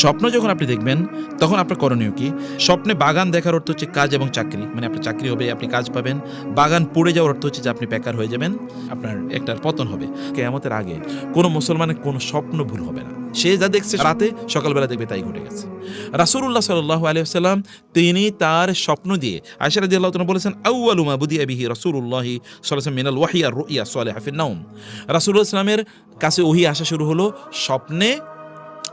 স্বপ্ন যখন আপনি দেখবেন তখন আপনার করণীয় কি? স্বপ্নে বাগান দেখার অর্থ হচ্ছে কাজ এবং চাকরি, মানে আপনার চাকরি হবে, আপনি কাজ পাবেন। বাগান পড়ে যাওয়ার অর্থ হচ্ছে যে আপনি বেকার হয়ে যাবেন, আপনার একটা পতন হবে। কিয়ামতের আগে কোনো মুসলমানের কোনো স্বপ্ন ভুল হবে না। সে যা দেখছে রাতে সকালবেলা দেখবে তাই ঘটে গেছে। রাসূলুল্লাহ সাল্লাল্লাহু আলাইহি ওয়াসাল্লাম তিনি তার স্বপ্ন দিয়ে আয়েশা রাদিয়াল্লাহু তাআলা বলেছেন, আউয়ালু মা বুদিআ বিহি রাসূলুল্লাহি সাল্লাল্লাহু আলাইহি ওয়াসাল্লাম মিনাল ওয়াহয়ি আর রুইয়া সালিহা ফিন নাওম। রাসূলুল্লাহ সাল্লাল্লাহু আলাইহি ওয়াসাল্লামের কাছে ওহী আসা শুরু হলো স্বপ্নে,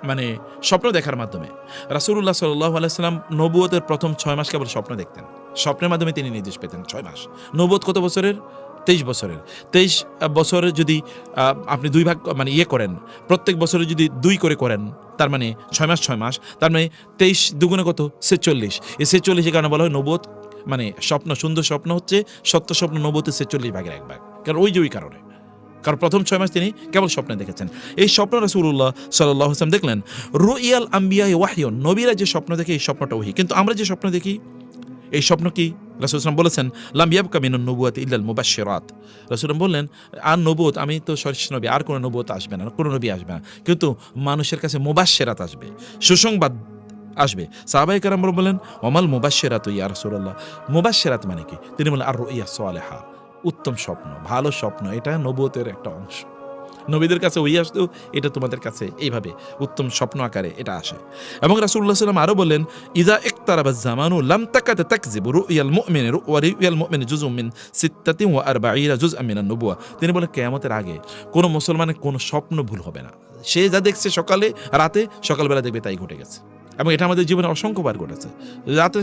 মানে স্বপ্ন দেখার মাধ্যমে। রাসূলুল্লাহ সাল্লাল্লাহু আলাইহি ওয়াসাল্লাম নবুয়তের প্রথম ৬ মাস কেবল স্বপ্ন দেখতেন। স্বপ্নের মাধ্যমে তিনি নির্দেশ পেতেন ৬ মাস। নবুয়ত কত বছরের? ২৩ বছরের। ২৩ বছরে যদি আপনি ২ ভাগ মানে করেন, প্রত্যেক বছরে যদি ২ করে করেন, তার মানে ৬ মাস ৬ মাস, তার মানে ২৩ দুগুণে কত? ৪৬। এই ৪৬ এর কারণে বলা হয় নবুয়ত, মানে স্বপ্ন, সুন্দর স্বপ্ন হচ্ছে সত্য স্বপ্ন নবুয়তের ৪৬ ভাগের ১ ভাগ। কারণ ওই কারণে, কারণ প্রথম ৬ মাস তিনি কেবল স্বপ্নে দেখেছেন। এই স্বপ্ন রাসূলুল্লাহ সাল্লাল্লাহু আলাইহি ওয়াসাল্লাম দেখলেন। রুইয়াল আম্বিয়া ওয়াহয়ুন, নবীরা যে স্বপ্ন দেখে এই স্বপ্নটা ওহী। কিন্তু আমরা যে স্বপ্ন দেখি এই স্বপ্ন কি? রাসূল সাল্লাল্লাহু বলেছেন, লাম ইয়াবকা মিনান নবুওয়াতি ইল্লাল মুবাশশিরাত। রাসূল বললেন, আর নবুয়ত, আমি তো শেষ নবী, আর কোনো নবুয়ত আসবে না, কোনো নবী আসবে না, কিন্তু মানুষের কাছে মুবাশশিরাত আসবে, সুসংবাদ আসবে। সাহাবায়ে কেরাম বললেন, ওমাল মুবাশশিরাতু ইয়া রাসূলুল্লাহ, মুবাশশিরাত মানে কি? তিনি বললেন, আর রুইয়া সালিহা, উত্তম স্বপ্ন, ভালো স্বপ্ন, এটা নবুয়তের একটা অংশ। নবীদের কাছে ওই আসতো, এটা তোমাদের কাছে এইভাবে উত্তম স্বপ্ন আকারে এটা আসে। এবং রাসূলুল্লাহ সাল্লাল্লাহু আলাইহি ওয়াসাল্লাম আরো বললেন, ইযা ইকতারাবাজ জামানু লাম তাকাদ তাকযিবু রুইয়াল মুমিনি ওয়া রুইয়াল মুমিনি জুজউম মিন 46 জুজআম মিনান নবুওয়া। তিনি বলেন কিয়ামতের আগে কোনো মুসলমানের কোনো স্বপ্ন ভুল হবে না। সে যা দেখছে সকালে রাতে সকালবেলা দেখবে তাই ঘটে গেছে। এবং এটা আমাদের জীবনে অসংখ্যবার ঘটেছে। রাতে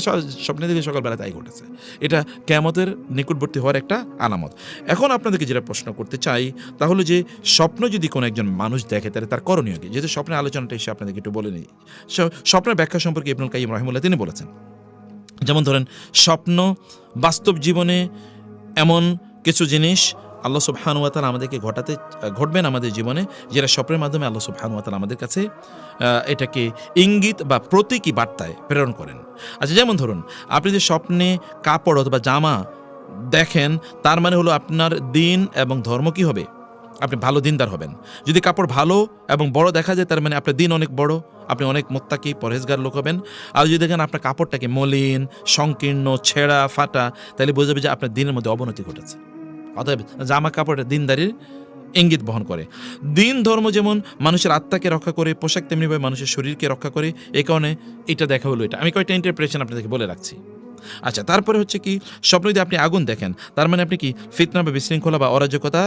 স্বপ্নে দেখে সকালবেলা তাই ঘটেছে। এটা কিয়ামতের নিকটবর্তী হওয়ার একটা আলামত। এখন আপনাদেরকে যেটা প্রশ্ন করতে চাই তা হলো যে, স্বপ্ন যদি কোনো একজন মানুষ দেখে তাহলে তার করণীয় কি? যেহেতু স্বপ্নের আলোচনাটা এসে আপনাদেরকে একটু বলে নিই। স্বপ্নের ব্যাখ্যা সম্পর্কে ইবনুল কাইয়্যিম রাহিমাহুল্লাহ তিনি বলেছেন, যেমন ধরেন স্বপ্ন বাস্তব জীবনে এমন কিছু জিনিস আল্লাহ সুবহানাহু ওয়া তাআলা আমাদেরকে ঘটবেন আমাদের জীবনে, যেটা স্বপ্নের মাধ্যমে আল্লাহ সুবহানাহু ওয়া তাআলা আমাদের কাছে এটাকে ইঙ্গিত বা প্রতীকী বার্তায় প্রেরণ করেন। আচ্ছা, যেমন ধরুন আপনি যে স্বপ্নে কাপড় অথবা জামা দেখেন, তার মানে হলো আপনার দিন এবং ধর্ম কি হবে? আপনি ভালো দিনদার হবেন। যদি কাপড় ভালো এবং বড় দেখা যায়, তার মানে আপনার দিন অনেক বড়, আপনি অনেক মুত্তাকি পরহেজগার লোক হবেন। আর যদি দেখেন আপনার কাপড়টাকে মলিন, সংকীর্ণ, ছেঁড়া ফাটা, তাহলে বোঝাবে যে আপনার দিনের মধ্যে অবনতি ঘটেছে। অতএব জামা কাপড়ের দিনদারির ইঙ্গিত বহন করে। দিন ধর্ম যেমন মানুষের আত্মাকে রক্ষা করে, পোশাক তেমনিভাবে মানুষের শরীরকে রক্ষা করে। এই কারণে এটা দেখা হলো এটা। আমি কয়েকটা ইন্টারপ্রিটেশন আপনাদেরকে বলে রাখছি। আচ্ছা, তারপরে হচ্ছে কি, স্বপ্ন যদি আপনি আগুন দেখেন, তার মানে আপনি কি ফিতনা বা বিশৃঙ্খলা বা অরাজকতা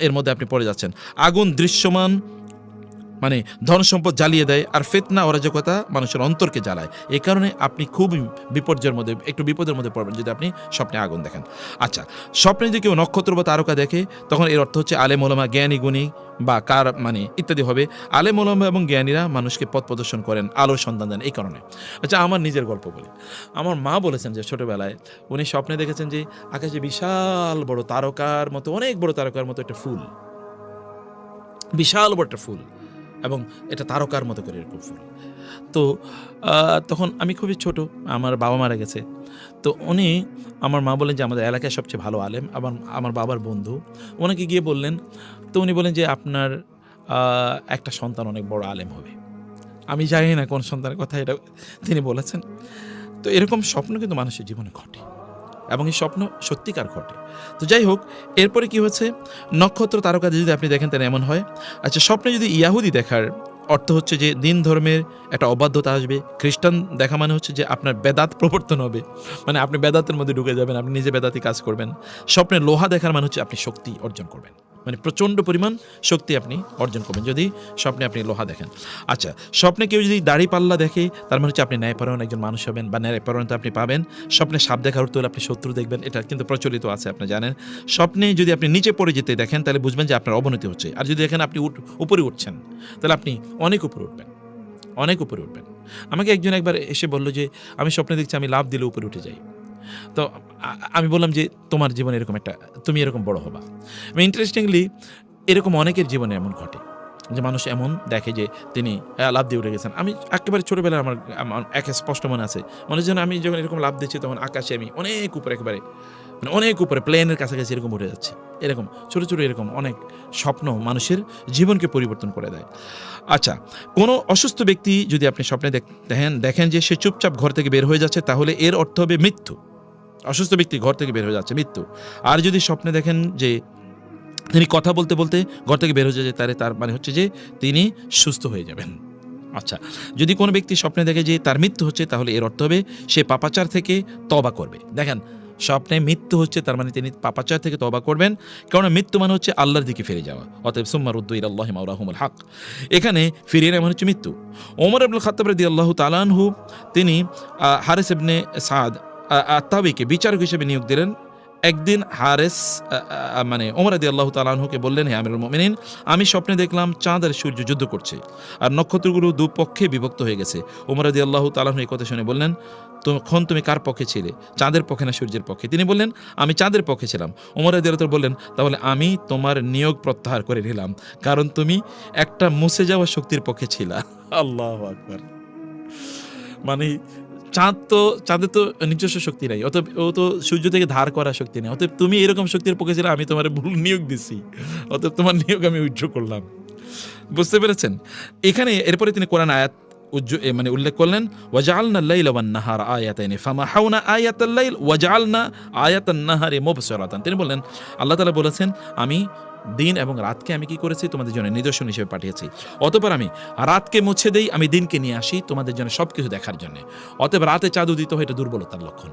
এর মধ্যে আপনি পড়ে যাচ্ছেন। আগুন দৃশ্যমান, মানে ধন সম্পদ জ্বালিয়ে দেয়, আর ফিতনা অরাজকতা মানুষের অন্তরকে জ্বালায়। এই কারণে আপনি খুব বিপর্যয়ের মধ্যে, একটু বিপদের মধ্যে পড়বেন যদি আপনি স্বপ্নে আগুন দেখেন। আচ্ছা, স্বপ্নে যদি কেউ নক্ষত্র বা তারকা দেখে, তখন এর অর্থ হচ্ছে আলেম ওলামা, জ্ঞানী গুণী বা কার মানে ইত্যাদি হবে। আলেম ওলামা এবং জ্ঞানীরা মানুষকে পথ প্রদর্শন করেন, আলোর সন্ধান দেন এই কারণে। আচ্ছা, আমার নিজের গল্প বলি। আমার মা বলেছেন যে ছোটবেলায় উনি স্বপ্নে দেখেছেন যে আকাশে বিশাল বড় তারকার মতো, অনেক বড় তারকার মতো একটা ফুল, বিশাল বড় একটা ফুল, এবং এটা তারকার মতো করে এরকম ফুল। তো তখন আমি খুবই ছোট, আমার বাবা মারা গেছে। তো উনি, আমার মা বলেন যে আমাদের এলাকায় সবচেয়ে ভালো আলেম, আমার বাবার বন্ধু, ওনাকে গিয়ে বললেন। তো উনি বলেন যে আপনার একটা সন্তান অনেক বড় আলেম হবে। আমি জানি না কোন সন্তানের কথা এটা তিনি বলেছেন। তো এরকম স্বপ্ন কিন্তু মানুষের জীবনে ঘটে, এবং এই স্বপ্ন সত্যিকার ঘটে। তো যাই হোক, এরপরে কি হচ্ছে, নক্ষত্র তারকা যদি আপনি দেখেন তাহলে এমন হয়। আচ্ছা, স্বপ্নে যদি ইয়াহুদি দেখার অর্থ হচ্ছে যে দিন ধর্মের একটা অবাধ্যতা আসবে। খ্রিস্টান দেখা মানে হচ্ছে যে আপনার বেদাত প্রবর্তন হবে, মানে আপনি বেদাতের মধ্যে ঢুকে যাবেন, আপনি নিজে বেদাতি কাজ করবেন। স্বপ্নে লোহা দেখার মানে হচ্ছে আপনি শক্তি অর্জন করবেন, মানে প্রচণ্ড পরিমাণ শক্তি আপনি অর্জন করবেন যদি স্বপ্নে আপনি লোহা দেখেন। আচ্ছা, স্বপ্নে কেউ যদি দাড়ি পাল্লা দেখে, তার মানে হচ্ছে আপনি ন্যায়পরায়ণ একজন মানুষ হবেন বা ন্যায়পরায়ণতা আপনি পাবেন। স্বপ্নে সাপ দেখার অর্থ হলে আপনি শত্রু দেখবেন, এটা কিন্তু প্রচলিত আছে, আপনি জানেন। স্বপ্নে যদি আপনি নিচে পড়ে যেতে দেখেন, তাহলে বুঝবেন যে আপনার অবনতি হচ্ছে। আর যদি দেখেন আপনি উপরে উঠছেন, তাহলে আপনি অনেক উপরে উঠবেন, অনেক উপরে উঠবেন। আমাকে একজন একবার এসে বলল যে আমি স্বপ্নে দেখছি আমি লাফ দিলে উপরে উঠে যাই। তো আমি বললাম যে তোমার জীবনে এরকম একটা, তুমি এরকম বড় হবা। ইন্টারেস্টিংলি এরকম অনেকের জীবনে এমন ঘটে যে মানুষ এমন দেখে যে তিনি লাফ দিয়ে উঠে গেছেন। আমি একেবারে ছোটোবেলায় আমার এক স্পষ্ট মনে আছে, মনে যেন আমি যখন এরকম লাফ দিচ্ছি তখন আকাশে আমি অনেক উপরে একেবারে মানে অনেক উপরে, প্লেনের কাছাকাছি এরকম উঠে যাচ্ছে। এরকম ছোট ছোট এরকম অনেক স্বপ্ন মানুষের জীবনকে পরিবর্তন করে দেয়। আচ্ছা, কোনো অসুস্থ ব্যক্তি যদি আপনি স্বপ্নে দেখেন যে সে চুপচাপ ঘর থেকে বের হয়ে যাচ্ছে, তাহলে এর অর্থ হবে মৃত্যু। অসুস্থ ব্যক্তি ঘর থেকে বের হয়ে যাচ্ছে, মৃত্যু। আর যদি স্বপ্নে দেখেন যে তিনি কথা বলতে বলতে ঘর থেকে বের হয়ে যাচ্ছে, তার মানে হচ্ছে যে তিনি সুস্থ হয়ে যাবেন। আচ্ছা, যদি কোনো ব্যক্তি স্বপ্নে দেখে যে তার মৃত্যু হচ্ছে, তাহলে এর অর্থ হবে সে পাপাচার থেকে তওবা করবে। দেখেন, স্বপ্নে মৃত্যু হচ্ছে তার মানে তিনি পাপাচার থেকে তওবা করবেন, কারণ মৃত্যু মানে হচ্ছে আল্লাহর দিকে ফিরে যাওয়া। অতএব সুম্মা রুদ্দু ইলাল্লাহি মাওলাহুমুল হক, এখানে ফিরিয়ে নেওয়া মানে হচ্ছে মৃত্যু। ওমর ইবনুল খাত্তাব রাদিয়াল্লাহু তাআলা আনহু তিনি হারিস ইবনে সাদ আত-তাবিকে বিচারক হিসেবে নিয়োগ দিলেন। একদিন হারেস মানে ওমর রাদিয়াল্লাহু তাআলা আনহুকে বললেন, হে আমিরুল মুমিনিন, আমি স্বপ্নে দেখলাম চাঁদ আর সূর্য যুদ্ধ করছে আর নক্ষত্রগুলো দুপক্ষে বিভক্ত হয়ে গেছে। ওমর রাদিয়াল্লাহু তাআলা আনহু এই কথা শুনে বললেন, তখন তুমি কার পক্ষে ছিলে, চাঁদের পক্ষে না সূর্যের পক্ষে? তিনি বললেন, আমি চাঁদের পক্ষে ছিলাম। ওমর রাদিয়াল্লাহু তাআলা বললেন, তাহলে আমি তোমার নিয়োগ প্রত্যাহার করে নিলাম, কারণ তুমি একটা মুছে যাওয়া শক্তির পক্ষে ছিলা। আল্লাহু আকবার। মানে চাঁদের তো নিজস্ব শক্তি নাই, অতএব ও তো সূর্য থেকে ধার করা শক্তি নেই। অতএব তুমি এরকম শক্তির পক্ষে ছিলে, আমি তোমার ভুল নিয়োগ দিছি, অতএব তোমার নিয়োগ আমি উজ্জ্ব করলাম। বুঝতে পেরেছেন? এখানে এরপরে তিনি কোরআন আয়াত মানে উল্লেখ করলেন, ওয়াজআলনা আল-লাইলা ওয়ান-নাহারা আয়াতাইনি ফামাহাউনা আয়াতাল লাইল ওয়াজআলনা আয়াতান নাহারি মুবসিরাতান। তিনি বললেন, আল্লাহ তাআলা বলেছেন, আমি দিন এবং রাতকে আমি কি করেছি, তোমাদের জন্য নিদর্শন হিসেবে পাঠিয়েছি। অতঃপর আমি রাতকে মুছে দেই, আমি দিনকে নিয়ে আসি তোমাদের জন্য সবকিছু দেখার জন্য। অতএব রাতে চাঁদ উদিত হয়, এটা দুর্বলতার লক্ষণ,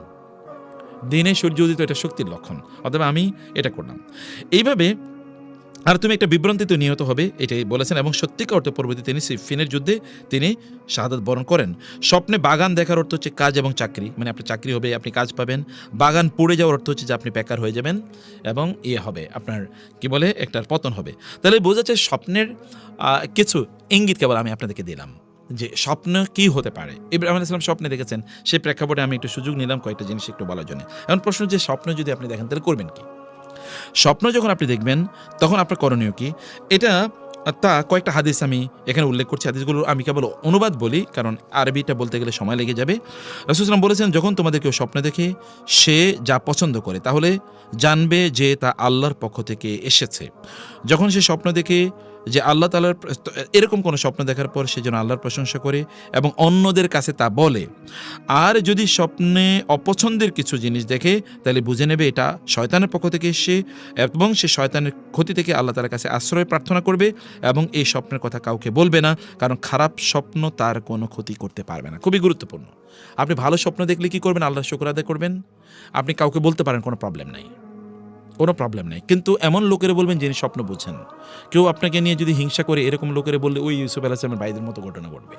দিনে সূর্য উদিত এটা শক্তির লক্ষণ। অতএব আমি এটা করলাম এইভাবে। আর তুমি একটা বিভ্রান্তিতে নিহত হবে, এটাই বলেছেন। এবং সত্যিকার অর্থে পরবর্তী তিনি সিফিনের যুদ্ধে তিনি শাহাদাত বরণ করেন। স্বপ্নে বাগান দেখার অর্থ হচ্ছে কাজ এবং চাকরি, মানে আপনার চাকরি হবে, আপনি কাজ পাবেন। বাগান পড়ে যাওয়ার অর্থ হচ্ছে যে আপনি বেকার হয়ে যাবেন এবং হবে আপনার কি বলে একটার পতন হবে। তাহলে বোঝা যাচ্ছে স্বপ্নের কিছু ইঙ্গিত কেবল আমি আপনাদেরকে দিলাম যে স্বপ্ন কি হতে পারে। ইব্রাহিম আলাইহিস সালাম স্বপ্নে দেখেছেন, সেই প্রেক্ষাপটে আমি একটু সুযোগ নিলাম কয়েকটা জিনিস একটু বলার জন্য। এখন প্রশ্ন যে স্বপ্ন যদি আপনি দেখেন তাহলে করবেন কি? স্বপ্ন যখন আপনি দেখবেন তখন আপনার করণীয় কি, এটা তা কয়েকটা হাদিস আমি এখানে উল্লেখ করছি। হাদিসগুলো আমি কেবল অনুবাদ বলি, কারণ আরবিটা বলতে গেলে সময় লেগে যাবে। রাসূল সাল্লাল্লাহু আলাইহি ওয়াসাল্লাম বলেছেন, যখন তোমাদের কেউ স্বপ্ন দেখে সে যা পছন্দ করে, তাহলে জানবে যে তা আল্লাহর পক্ষ থেকে এসেছে। যখন সে স্বপ্ন দেখে যে আল্লাহ তাআলার, এরকম কোনো স্বপ্ন দেখার পর সে যেন আল্লাহর প্রশংসা করে এবং অন্যদের কাছে তা বলে। আর যদি স্বপ্নে অপছন্দের কিছু জিনিস দেখে, তাহলে বুঝে নেবে এটা শয়তানের পক্ষ থেকে এসে, এবং সে শয়তানের ক্ষতি থেকে আল্লাহ তাআলার কাছে আশ্রয় প্রার্থনা করবে এবং এই স্বপ্নের কথা কাউকে বলবে না, কারণ খারাপ স্বপ্ন তার কোনো ক্ষতি করতে পারবে না। খুবই গুরুত্বপূর্ণ। আপনি ভালো স্বপ্ন দেখলে কি করবেন? আল্লাহর শুকর আদায় করবেন। আপনি কাউকে বলতে পারেন, কোনো প্রবলেম নাই, কোনো প্রবলেম নেই। কিন্তু এমন লোকেরা বলবেন যিনি স্বপ্ন বুঝেন। কেউ আপনাকে নিয়ে যদি হিংসা করে, এরকম লোকেরা বললে ওই ইউসুফ আলাইহিস সালামের ভাইদের মতো ঘটনা ঘটবে।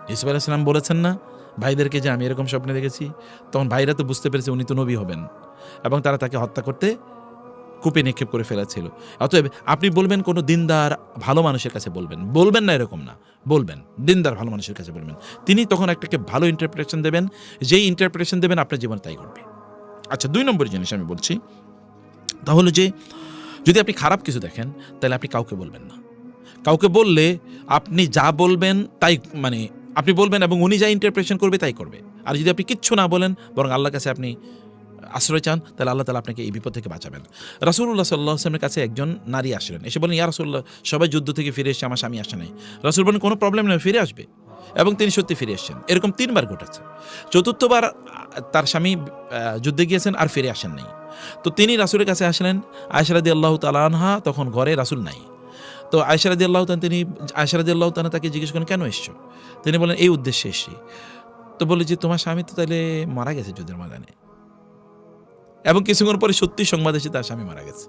ইউসুফ আলাইহিস সালাম বলেছেন না ভাইদেরকে যে আমি এরকম স্বপ্নে দেখেছি, তখন ভাইরা তো বুঝতে পেরেছে উনি তো নবী হবেন এবং তারা তাকে হত্যা করতে কূপে নিক্ষেপ করে ফেলেছিল। অতএব আপনি বলবেন কোনো দিনদার ভালো মানুষের কাছে বলবেন না এরকম না, বলবেন দিনদার ভালো মানুষের কাছে বলবেন। তিনি তখন একটাকে ভালো ইন্টারপ্রিটেশন দেবেন, যেই ইন্টারপ্রিটেশন দেবেন আপনার জীবন তাই ঘটবে। আচ্ছা, 2 নম্বর জিনিস আমি বলছি, তাহলে যে যদি আপনি খারাপ কিছু দেখেন তাহলে আপনি কাউকে বলবেন না। কাউকে বললে আপনি যা বলবেন তাই, মানে আপনি বলবেন এবং উনি যা ইন্টারপ্রিটেশন করবে তাই করবে। আর যদি আপনি কিচ্ছু না বলেন, বরং আল্লাহর কাছে আপনি আশ্রয় চান, তাহলে আল্লাহ তাআলা আপনাকে এই বিপদ থেকে বাঁচাবেন। রাসূলুল্লাহ সাল্লাল্লাহু আলাইহি ওয়াসাল্লামের কাছে একজন নারী আসলেন, এসে বলেন, ইয়া রাসূলুল্লাহ, সবাই যুদ্ধ থেকে ফিরে এসেছে, আমার স্বামী আসে নাই। রাসূল বলেন, কোনো প্রবলেম নেই, ফিরে আসবে। এবং তিনি সত্যি ফিরে এসেছেন। এরকম 3 বার ঘটেছে। চতুর্থবার তার স্বামী যুদ্ধে গিয়েছেন আর ফিরে আসেন নাই। তো তিনি রাসূলের কাছে আসলেন। আয়েশা রাদিয়াল্লাহু তাআলা আনহা তখন ঘরে, রাসূল নাই। তো আয়েশা রাদিয়াল্লাহু তাআলা তাকে জিজ্ঞেস করেন, কেন এসছো? তিনি বলেন, এই উদ্দেশ্যে এসেছি। তো বলে যে তোমার স্বামী তো তাহলে মারা গেছে যুদ্ধের ময়দানে। এবং কিছুক্ষণ পরে সত্যি সংবাদ এসে তার স্বামী মারা গেছে।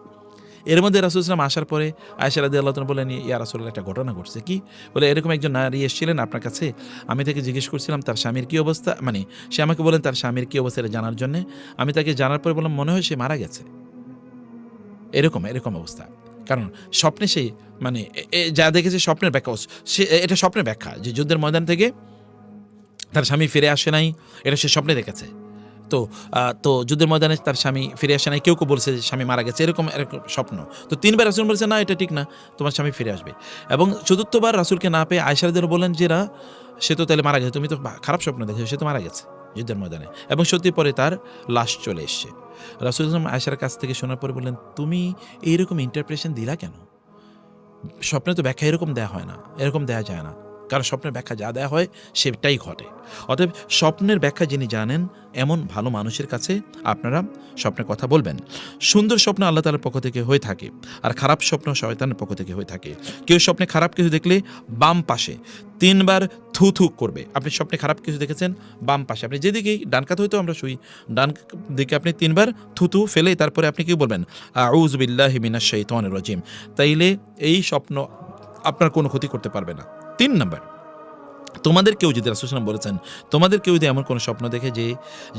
এর মধ্যে রাসূল সাল্লাল্লাহু আলাইহি ওয়াসাল্লাম আসার পরে আয়েশা রাদিয়াল্লাহু তাআলা বলেন, ইয়া রাসূলুল্লাহ, একটা ঘটনা ঘটছে। কি? বলে, এরকম একজন নারী এসেছিলেন আপনার কাছে, আমি তাকে জিজ্ঞেস করছিলাম তার স্বামীর কী অবস্থা, মানে সে আমাকে বলেন তার স্বামীর কী অবস্থা জানার জন্যে। আমি তাকে জানার পরে বললাম, মনে হয় সে মারা গেছে। এরকম অবস্থা। কারণ স্বপ্নে সে মানে যা দেখেছে স্বপ্নের ব্যাখ্যা, সে এটা স্বপ্নের ব্যাখ্যা যে যুদ্ধের ময়দান থেকে তার স্বামী ফিরে আসে নাই, এটা সে স্বপ্নে দেখেছে। তো যুদ্ধের ময়দানে তার স্বামী ফিরে আসে নাই, কেউ বলছে যে স্বামী মারা গেছে, এরকম স্বপ্ন। তো 3 বার রাসূল বলেছে, না এটা ঠিক না, তোমার স্বামী ফিরে আসবে। এবং চতুর্থবার রাসূলকে না পেয়ে আয়েশা রাদিয়াল্লাহু বলেন যে সে তো তাহলে মারা গেছে, তুমি তো খারাপ স্বপ্ন দেখেছো, সে তো মারা গেছে। যুদ্ধের ময়দানে, এবং সত্যি পরে তার লাশ চলে এসছে। রাসূলুল্লাহ সাল্লাল্লাহু আলাইহি ওয়াসাল্লাম আয়েশার কাছ থেকে শোনার পরে বললেন, তুমি এইরকম ইন্টারপ্রেশন দিলা কেন? স্বপ্নে তো ব্যাখ্যা এরকম দেয়া হয় না, এরকম দেয়া যায় না। কারণ স্বপ্নের ব্যাখ্যা যা দেয়া হয় সেটাই ঘটে। অতএব স্বপ্নের ব্যাখ্যা যিনি জানেন এমন ভালো মানুষের কাছে আপনারা স্বপ্নের কথা বলবেন। সুন্দর স্বপ্ন আল্লাহ তাআলার পক্ষ থেকে হয়ে থাকে, আর খারাপ স্বপ্ন শয়তানের পক্ষ থেকে হয়ে থাকে। কেউ স্বপ্নে খারাপ কিছু দেখলে বাম পাশে 3 বার থু থু করবে। আপনি স্বপ্নে খারাপ কিছু দেখেছেন, বাম পাশে, আপনি যেদিকেই ডান কাত হয়তো আমরা শুই, ডান দিকে আপনি 3 বার থু থু ফেলে তারপরে আপনি কি বলবেন, আউযু বিল্লাহি মিনাশ শাইতানির রাজিম। তাইলে এই স্বপ্ন আপনার কোনো ক্ষতি করতে পারবে না। 3 নাম্বার, তোমাদের কেউ যদি, রাসূল সাল্লাল্লাহু আলাইহি ওয়াসাল্লাম বলেছেন, তোমাদের কেউ যদি এমন কোনো স্বপ্ন দেখে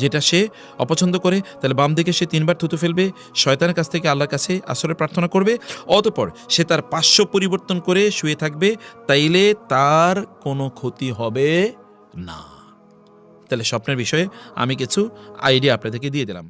যেটা সে অপছন্দ করে, তাহলে বাম দিকে সে 3 বার থুতু ফেলবে, শয়তানের কাছ থেকে আল্লাহর কাছে আশ্রয় প্রার্থনা করবে, অতঃপর সে তার পার্শ্ব পরিবর্তন করে শুয়ে থাকবে, তাইলে তার কোনো ক্ষতি হবে না। তাহলে স্বপ্নের বিষয়ে আমি কিছু আইডিয়া আপনাদেরকে দিয়ে দিলাম।